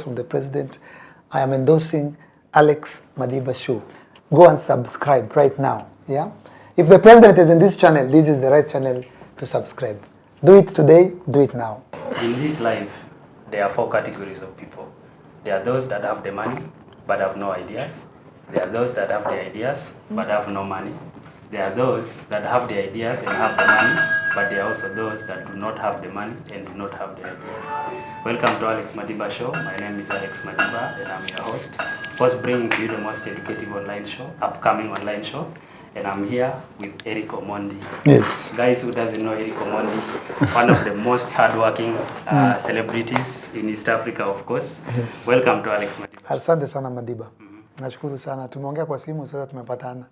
From the president, I am endorsing Alex Madiba show. Go and subscribe right now. Yeah. If the president is in this channel, this is the right channel to subscribe. Do it today. Do it now. In this life, there are 4 categories of people. There are those that have the money but have no ideas. There are those that have the ideas but have no money. There are those that have the ideas and have the money, but there are also those that do not have the money and do not have the ideas. Welcome to Alex Madiba show. My name is Alex Madiba and I'm your host. First bringing to you the most educative online show, upcoming online show. And I'm here with 𝐤𝐲𝐜 𝐎𝐬𝐲. Yes. Guys, who doesn't know 𝐤𝐲𝐜 𝐎𝐬𝐲, one of the most hardworking celebrities in East Africa, of course. Yes. Welcome to Alex Madiba. Asante sana Madiba. Nashukuru sana. Tumeongea kwa simu sasa tumepatana.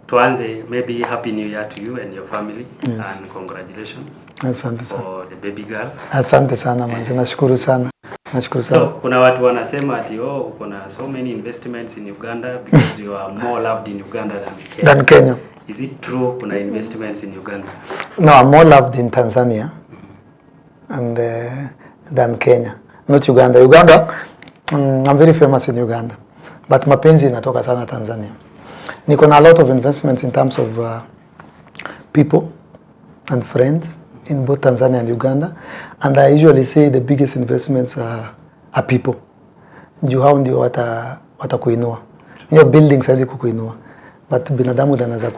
Tuanze, maybe happy new year to you and your family. Yes. And congratulations. Asante sana. For the baby girl. Asante sana manze, nashukuru sana. Nashukuru sana. So, kuna watu wanasema ati kuna so many investments in Uganda because you are more loved in Uganda than Kenya. Is it true kuna investments in Uganda? No, I'm more loved in Tanzania and than Kenya. Not Uganda. I'm very famous in Uganda. But mapenzi inatoka sana Tanzania. Niko na a lot of investments in terms of people and friends in both Tanzania and Uganda. And I usually say the biggest investments are people. Juu hao ndio watakuinua. Buildings hazi kukuinua. But binadamu ndio anaweza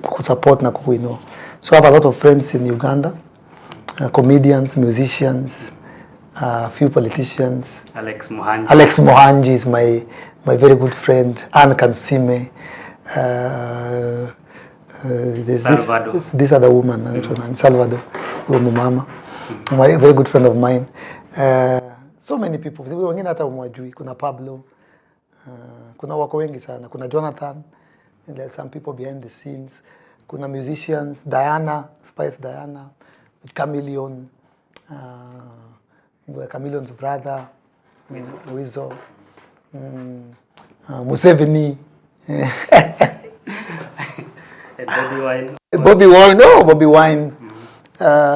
kusupport na kukuinua. So I have a lot of friends in Uganda. Comedians, musicians, few politicians. Alex Mohanji. Alex Mohanji is my very good friend. Anne Kansime. This other woman, Salvador, mama, my very good friend of mine. So many people. Wengine hata umwajui. Kuna Pablo. Kuna wako wengi sana. Kuna Jonathan. And there's some people behind the scenes. Kuna musicians. Diana, Spice Diana. Chameleon. Chameleon's brother. Wizo. Museveni. Bobby Wine.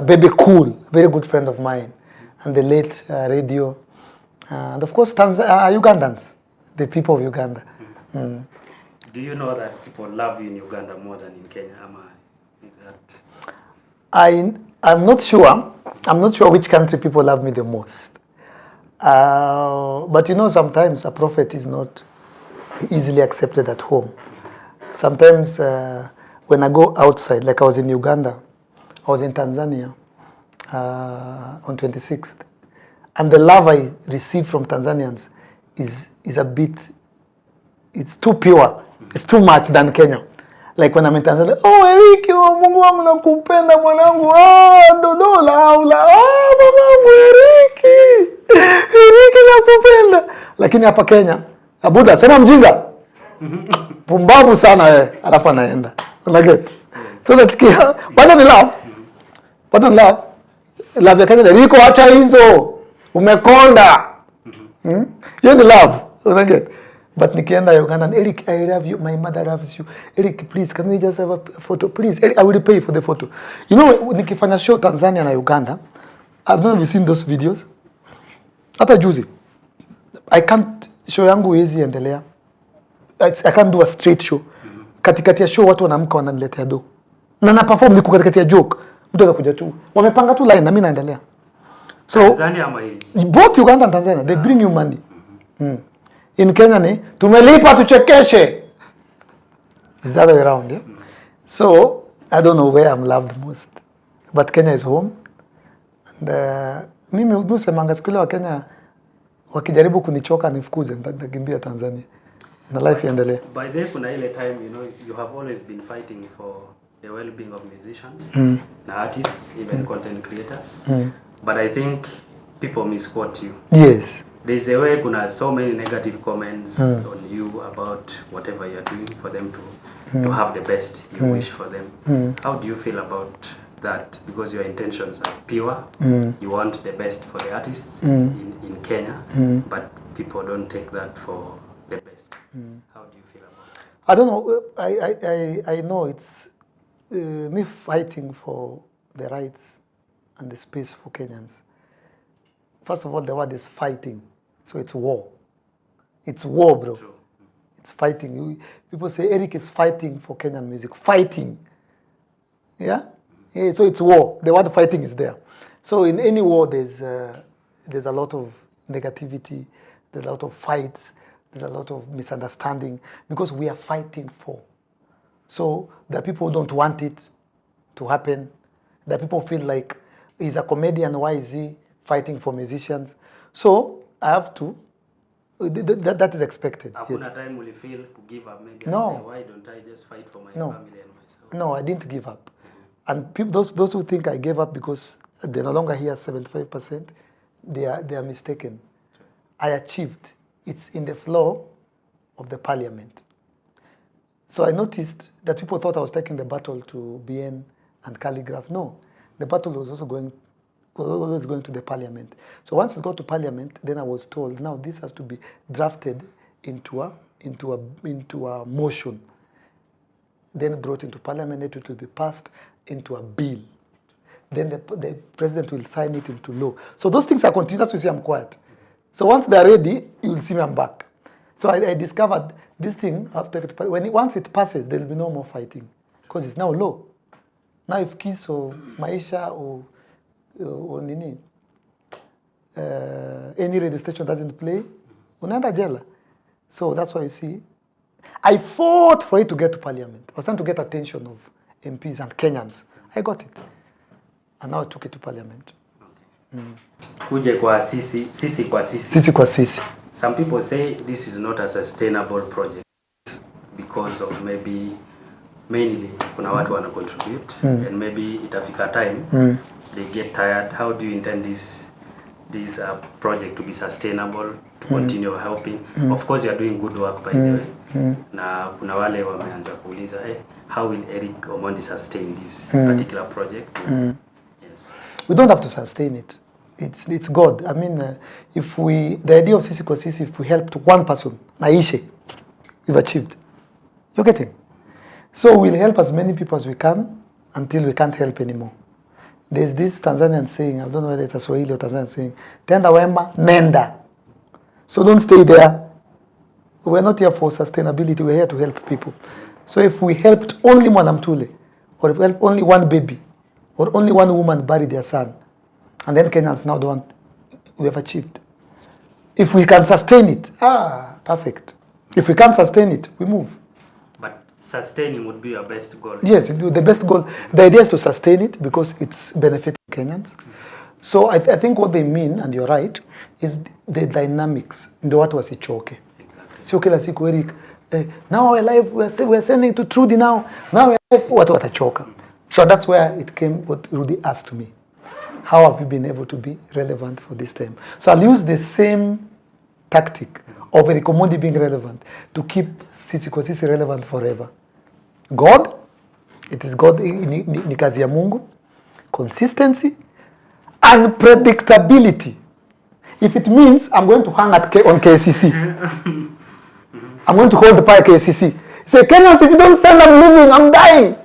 Baby Cool, very good friend of mine. And the late radio. And of course, Ugandans, the people of Uganda. Do you know that people love you in Uganda more than in Kenya? I'm not sure. I'm not sure which country people love me the most. But you know, sometimes a prophet is not easily accepted at home. Sometimes when I go outside, like I was in Uganda, I was in Tanzania on 26th. And the love I receive from Tanzanians is a bit, it's too pure. It's too much than Kenya. Like when I'm in Tanzania, 𝐤𝐲𝐜, Mungu wangu nakupenda mwanangu, dodola, mamangu 𝐤𝐲𝐜 nakupenda. Lakini hapa Kenya, abuda, sema mjinga. Pumbavu sana alafu anaenda. Unaget? So nasikia, bado ni love. Bado ni love. Love ya Kenya, 𝐤𝐲𝐜 acha hizo. Umekonda. Hiyo ni love. Unaget? But nikienda Uganda, 𝐤𝐲𝐜, I love you, my mother loves you. 𝐤𝐲𝐜, please, can we just have a photo? Please, 𝐤𝐲𝐜, I will pay for the photo. You know, nikifanya show Tanzania na Uganda, I've never seen those videos. Hata juzi. I can't, show yangu hizi endelea. I can't do a straight show. Katikati ya show watu wanaamka wananiletea do. Na perform niko katikati ya joke. Mtu anakuja tu. Wamepanga tu line na mimi naendelea. So Tanzania ama hii? Both Uganda and Tanzania, they bring you money. In Kenya ni tumelipa tuchekeshe. Is that the way around, yeah? So I don't know where I'm loved most. But Kenya is home. And mimi husemanga siku ile wa Kenya wakijaribu kunichoka nifukuze nitakimbia Tanzania. Na life iendelee. By the way, kuna ile time, you know, you have always been fighting for the well-being of musicians, artists, even content creators. But I think people misquote you. Yes. There's a way kuna so many negative comments on you about whatever you're doing for them to have the best you wish for them. How do you feel about that? Because your intentions are pure. You want the best for the artists in Kenya, but people don't take that for the best. How do you feel about it? I don't know. I know it's me fighting for the rights and the space for Kenyans. First of all, the word is fighting. So it's war. It's war, bro. True. It's fighting. People say Eric is fighting for Kenyan music. Fighting. Yeah? Yeah, so it's war. The word fighting is there. So in any war, there's a lot of negativity. There's a lot of fights. There's a lot of misunderstanding because we are fighting for. So the people don't want it to happen. The people feel like he's a comedian. Why is he fighting for musicians? So I have to. That is expected. Hakuna time will you feel to give up maybe No. and say, why don't I just fight for my family and myself? No, I didn't give up. And people, those who think I gave up because they no longer hear 75%, they are mistaken. I achieved. It's in the floor of the parliament. So I noticed that people thought I was taking the battle to BN and Calligraph. No, the battle was also going to the parliament. So once it got to parliament, then I was told, now this has to be drafted into a motion. Then brought into parliament, it will be passed into a bill. Then the president will sign it into law. So those things are continuous. You see, I'm quiet. So once they're ready, you will see me, I'm back. So I discovered this thing after once it passes, there will be no more fighting because it's now law. Now if 𝐄𝐫𝐢𝐜 or 𝐬𝐢𝐝𝐞 or nini, any radio station doesn't play, unaenda jela. So that's why you see, I fought for it to get to parliament. I was trying to get attention of MPs and Kenyans. I got it. And now I took it to parliament. Kuje kwa sisi kwa sisi. Sisi kwa sisi. Some people say this is not a sustainable project because of maybe mainly kuna watu wana contribute and maybe itafika time they get tired. How do you intend this project to be sustainable, to continue helping? Of course you are doing good work by the way. Na kuna wale wameanza kuuliza how will Eric Omondi sustain this particular project? Yes. We don't have to sustain it. It's God. I mean, the idea of sisi kwa sisi, if we help to one person, naishe, we've achieved. You get it? So we'll help as many people as we can until we can't help anymore. There's this Tanzanian saying, I don't know whether it's a Swahili or Tanzanian saying, tenda wema, nenda. So don't stay there. We're not here for sustainability. We're here to help people. So if we helped only Mwanamtule, or if we helped only one baby, or only one woman bury their son, and then Kenyans now don't, we have achieved. If we can sustain it, perfect. If we can't sustain it, we move. But sustaining would be your best goal. Yes, the best goal. The idea is to sustain it because it's benefiting Kenyans. So I think what they mean, and you're right, is the dynamics. Ndio watu wasichoke. Exactly. Sio kila siku Eric, now we're live, we're sending to Trudy now we're live, watu watachoka. So that's where it came, what Rudy asked me. How have you been able to be relevant for this time? So I'll use the same tactic of Eric Omondi being relevant to keep sisi kwa sisi relevant forever. God, it is God, ni kazi ya Mungu. Consistency and predictability. If it means I'm going to hang on KCC, I'm going to hold the fire KCC. Say, Kenyans, if you don't send, I'm leaving, I'm dying.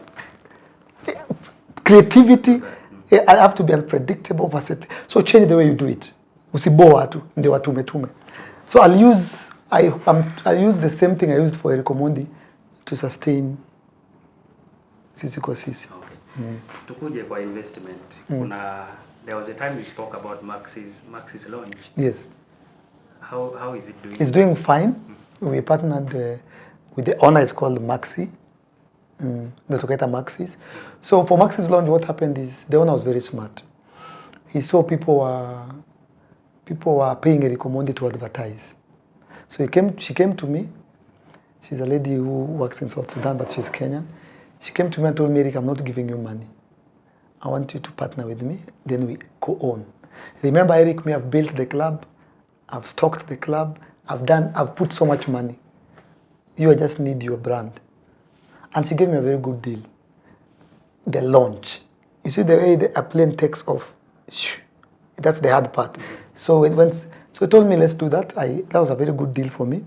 Creativity, I have to be unpredictable, versatile. So change the way you do it. Usibo watu, ndio watu umetume. So I'll use the same thing I used for Eric Omondi to sustain sisi kwa sisi. Okay. Tukuje kwa investment. There was a time you spoke about Maxis launch. Yes. How is it doing? It's doing fine. We partnered with the owner. It's called Maxi. The Together Maxis. So for Maxis launch, what happened is the owner was very smart. He saw people were paying Eric Omondi to advertise. So she came to me. She's a lady who works in South Sudan, but she's Kenyan. She came to me and told me, Eric, I'm not giving you money. I want you to partner with me. Then we co-own. Remember, Eric, me, I've built the club. I've stocked the club. I've put so much money. You just need your brand. And she gave me a very good deal. The launch. You see the way a plane takes off. That's the hard part. So he told me, let's do that. That was a very good deal for me.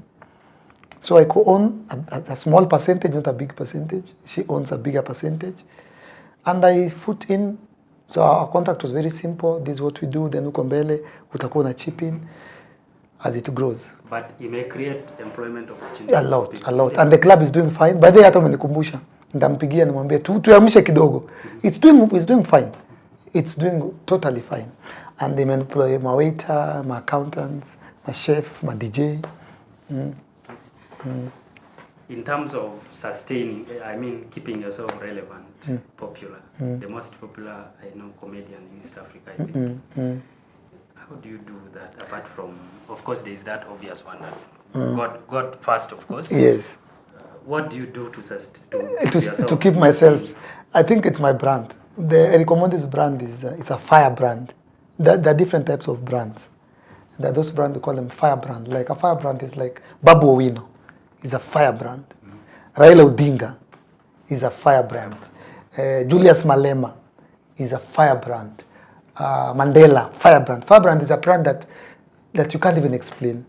So I co-own a small percentage, not a big percentage. She owns a bigger percentage. And I put in So our contract was very simple. This is what we do. Then uko mbele, utakuwa na chip in as it grows. But it may create employment opportunities. A lot. And the club is doing fine. By the way, hata umenikumbusha. Nitampigia nimwambie tuamshe kidogo. It's doing fine. It's doing totally fine. And they employ my waiter, my accountants, my chef, my DJ. In terms of sustaining, I mean, keeping yourself relevant, popular, the most popular, I know, comedian in East Africa, I think. How do you do that? Apart from, of course, there is that obvious one. God first, of course. Yes. What do you do to keep myself? I think it's my brand. The 𝐤𝐤𝐜 𝐎𝐤𝐸 brand is it's a firebrand. There are different types of brands. There are those brands, we call them firebrand. Like a firebrand is like Babu Owino is a firebrand. Raila Odinga is a firebrand. Julius Malema is a firebrand. Mandela Firebrand. Firebrand is a brand that you can't even explain.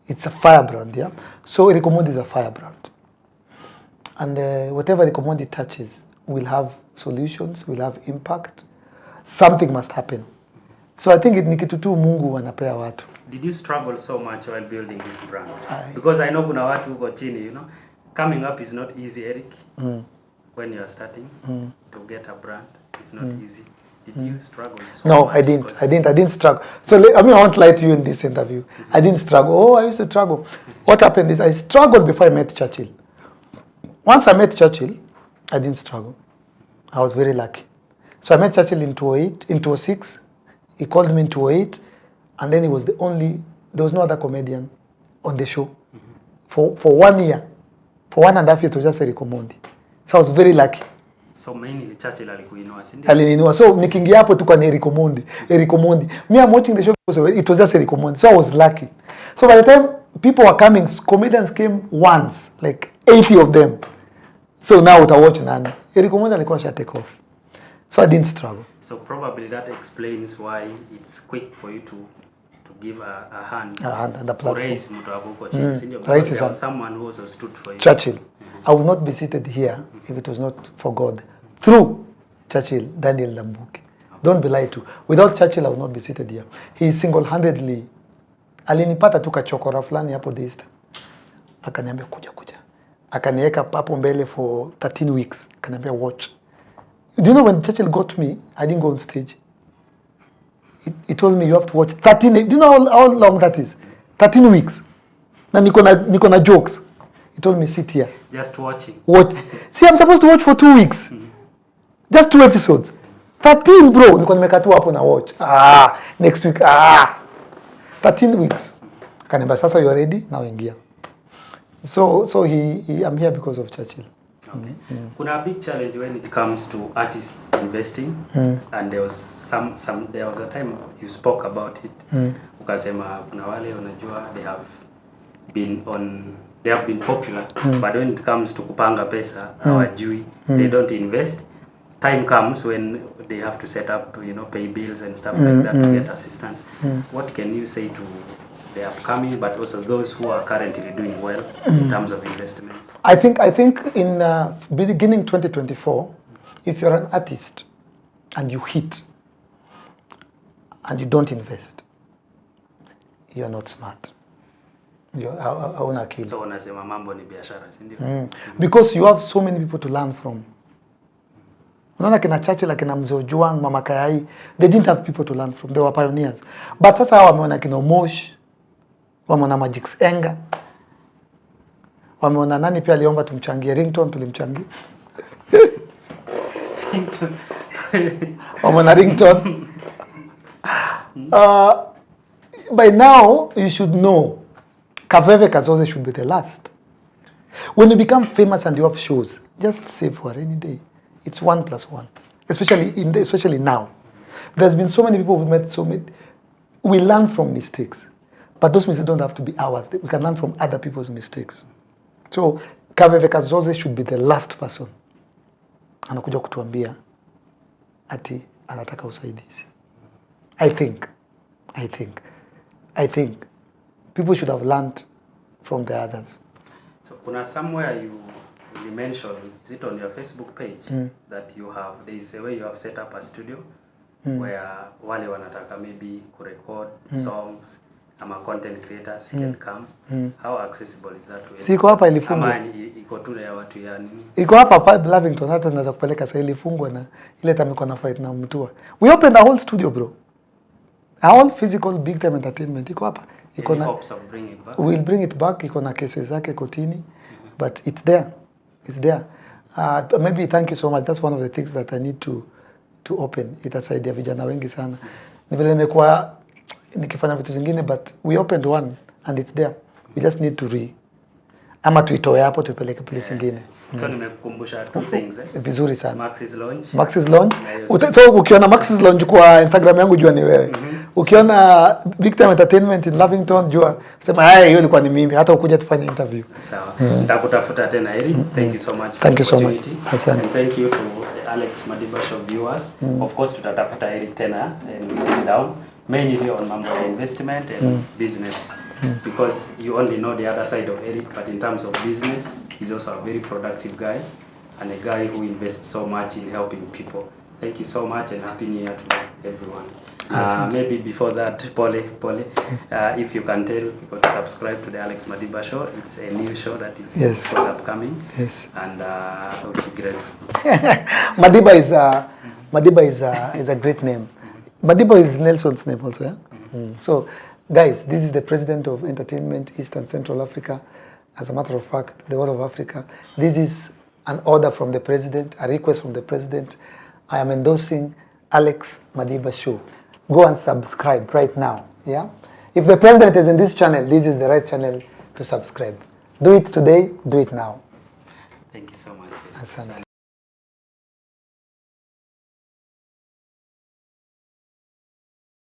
It's a firebrand, yeah. So 𝐤𝐤𝐜 𝐎𝐤𝐸 is a firebrand, and whatever 𝐤𝐤𝐜 𝐎𝐤𝐸 touches will have solutions, will have impact. Something must happen. So I think ni kitu tu Mungu anapea watu. Did you struggle so much while building this brand? Because I know kuna watu huko chini, you know, coming up is not easy, Eric. When you are starting to get a brand, it's not easy. Did you struggle so No, much? I didn't struggle. So I mean, I won't lie to you in this interview. I didn't struggle. Oh, I used to struggle. What happened is I struggled before I met Churchill. Once I met Churchill, I didn't struggle. I was very lucky. So I met Churchill in 2006. He called me in 2008, and then there was no other comedian on the show. For 1 year. For 1.5 years, it was just 𝐤𝐤𝐜 𝐎𝐤𝐸. So I was very lucky. So mainly Churchill alikuinua, si ndio? Alininua. So nikiingia hapo tu kwa 𝐤𝐤𝐜 𝐎𝐤𝐜. Me, I'm watching the show, so it was just 𝐤𝐤𝐜 𝐎𝐤𝐜. So I was lucky. So by the time people were coming, comedians came once, like 80 of them. So now utawatch nani. 𝐤𝐤𝐜 𝐎𝐤𝐜 alikuwa sha take off. So I didn't struggle. So probably that explains why it's quick for you to give a hand And a platform. raise mtu wako huko chini, si ndio? Raise Because there was someone who also stood for you. Churchill. I would not be seated here if it was not for God. Through Churchill, Daniel Ndambuki. Don't be lied to. Without Churchill, I would not be seated here. He single-handedly, alinipata tu kachokora fulani hapo the Easter. Akaniambia kuja. Akaniweka hapo mbele for 13 weeks. Akaniambia watch. Do you know when Churchill got me, I didn't go on stage. He told me you have to watch 13. Do you know how long that is? 13 weeks. Na niko na jokes. He told me sit here. Just watching. Watch. See, I'm supposed to watch for 2 weeks. Just 2 episodes. 13, bro. Niko nimeka tu hapo na watch. Next week. 13 weeks. Kaniambia sasa you are ready? Now ingia. So I'm here because of Churchill. Okay. Kuna a big challenge when it comes to artists investing, and there was a time you spoke about it. Ukasema kuna wale unajua they have been popular, but when it comes to kupanga pesa hawajui, they don't invest. Time comes when they have to set up, you know, pay bills and stuff like that to get assistance. What can you say to the upcoming, but also those who are currently doing well in terms of investments? I think in beginning 2024, if you're an artist and you hit and you don't invest, you are not smart. Hauna akili. So unasema mambo ni biashara, si ndio? Because you have so many people to learn from. Unaona kina Churchill, kina Mzee Ojwang, Mama Kayai, they didn't have people to learn from. They were pioneers. But sasa hawa wameona kina Mosh, wameona Magix Enga, wameona nani pia aliomba tumchangie ringtone, tulimchangia. Wameona ringtone. By now, you should know, 𝐤𝐤𝐜 𝐎𝐤𝐸 should be the last. When you become famous and you have shows, just save for a rainy day. It's 1 + 1, especially now. There's been so many people who've met so many. We learn from mistakes, but those mistakes don't have to be ours. We can learn from other people's mistakes. So 𝐤𝐤𝐜 𝐎𝐤𝐸 should be the last person. Anakuja kutuambia ati anataka usaidizi. I think people should have learned from the others. So kuna somewhere you mentioned, is it on your Facebook page, that there is a way you have set up a studio where wale wanataka maybe kurecord songs ama content creators can come. How accessible is that to? Siko hapa ilifungwa. Ama iko tu ya watu ya nini? Iko hapa Lavington, hata naweza kupeleka sasa, ilifungwa na ile time iko na fight na Mtua. We opened a whole studio bro. A whole physical big time entertainment iko hapa. Iko na hopes of bring it back. We'll bring it back. Iko na cases zake kotini. But it's there. It's there. Maybe thank you so much. That's one of the things that I need to open. Itasaidia vijana wengi sana. Ni vile nimekuwa nikifanya vitu zingine, but we opened one and it's there. We just need to ama tuitoe hapo tupeleke place nyingine. So nimekukumbusha two things Vizuri sana. Maxis launch. Maxis launch. So ukiona Maxis launch kwa Instagram yangu jua ni wewe. Ukiona Big Time Entertainment in Lavington jua sema hiyo ilikuwa ni mimi, hata ukuja tufanye interview. Sawa. Nitakutafuta tena Eri. Thank you so much. Thank you so much. Asante. And thank you to the Alex Madiba show viewers. Of course tutatafuta Eri tena and we sit down mainly on mambo ya investment and business. Because you only know the other side of Eric, but in terms of business, he's also a very productive guy and a guy who invests so much in helping people. Thank you so much and Happy New Year to everyone. Maybe before that, Pole, if you can tell people to subscribe to the Alex Madiba show. It's a new show that is of course upcoming. Yes. And I would be grateful. Madiba is a great name. Madiba is Nelson's name also, yeah? So, guys, this is the President of Entertainment, East and Central Africa. As a matter of fact, the whole of Africa. This is an order from the President, a request from the President. I am endorsing Alex Madiba show. Go and subscribe right now, yeah? If the President is in this channel, this is the right channel to subscribe. Do it today, do it now. Thank you so much. Asante.